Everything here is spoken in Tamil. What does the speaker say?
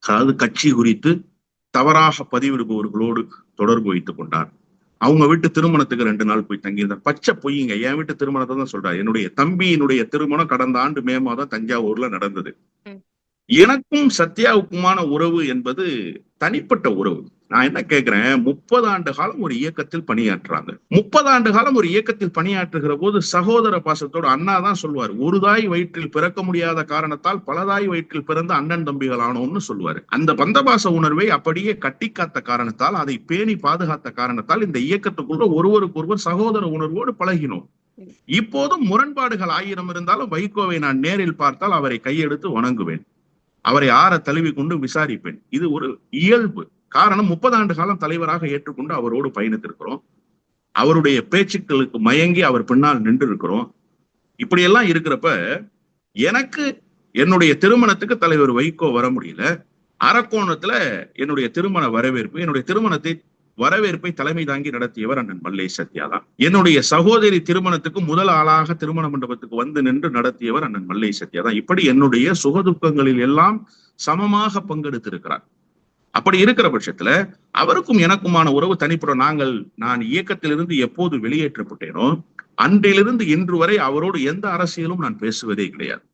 அதாவது கட்சி குறித்து தவறாக பதிவிடுபவர்களோடு தொடர்பு வைத்துக் கொண்டார். அவங்க வீட்டு திருமணத்துக்கு 2 நாள் போய் தங்கியிருந்தார். பச்சை பொய்யுங்க. என் வீட்டு திருமணத்தை தான் சொல்றாரு. என்னுடைய தம்பியினுடைய திருமணம் கடந்த ஆண்டு மே மாதம் தஞ்சாவூர்ல நடந்தது. எனக்கும் சத்யாவுக்குமான உறவு என்பது தனிப்பட்ட உறவு. நான் என்ன கேட்கிறேன், 30 ஆண்டு காலம் ஒரு இயக்கத்தில் பணியாற்றுறாங்க. 30 ஆண்டு காலம் ஒரு இயக்கத்தில் பணியாற்றுகிற போது சகோதர பாசத்தோடு அண்ணா தான் சொல்லுவார், ஒரு தாய் வயிற்றில் பிறக்க முடியாத காரணத்தால் பலதாய் வயிற்றில் பிறந்த அண்ணன் தம்பிகள் ஆனோம்னு சொல்லுவாரு. அந்த பந்தபாச உணர்வை அப்படியே கட்டி காத்த காரணத்தால், அதை பேணி பாதுகாத்த காரணத்தால் இந்த இயக்கத்துக்குள்ள ஒருவருக்கொருவர் சகோதர உணர்வோடு பழகினோம். இப்போதும் முரண்பாடுகள் 1000 இருந்தாலும் வைகோவை நான் நேரில் பார்த்தால் அவரை கையெடுத்து வணங்குவேன், அவரை ஆற தழுவி கொண்டு விசாரிப்பேன். இது ஒரு இயல்பு. காரணம், 30 ஆண்டு காலம் தலைவராக ஏற்றுக்கொண்டு அவரோடு பயணித்திருக்கிறோம். அவருடைய பேச்சுக்களுக்கு மயங்கி அவர் பின்னால் நின்று இருக்கிறோம். இப்படியெல்லாம் இருக்கிறப்ப எனக்கு என்னுடைய திருமணத்துக்கு தலைவர் வைகோ வர முடியல. அரக்கோணத்துல என்னுடைய திருமண வரவேற்பு, என்னுடைய திருமணத்தை வரவேற்பை தலைமை தாங்கி நடத்தியவர் அண்ணன் மல்லை சத்யா தான். என்னுடைய சகோதரி திருமணத்துக்கு முதல் ஆளாக திருமண மண்டபத்துக்கு வந்து நின்று நடத்தியவர் அண்ணன் மல்லை சத்யா தான். இப்படி என்னுடைய சுகதுக்கங்களில் எல்லாம் சமமாக பங்கெடுத்திருக்கிறார். அப்படி இருக்கிற பட்சத்துல அவருக்கும் எனக்குமான உறவு தனிப்படும். நான் இயக்கத்திலிருந்து எப்போது வெளியேற்றப்பட்டேனோ அன்றிலிருந்து இன்று வரை அவரோடு எந்த அரசியலும் நான் பேசுவதே கிடையாது.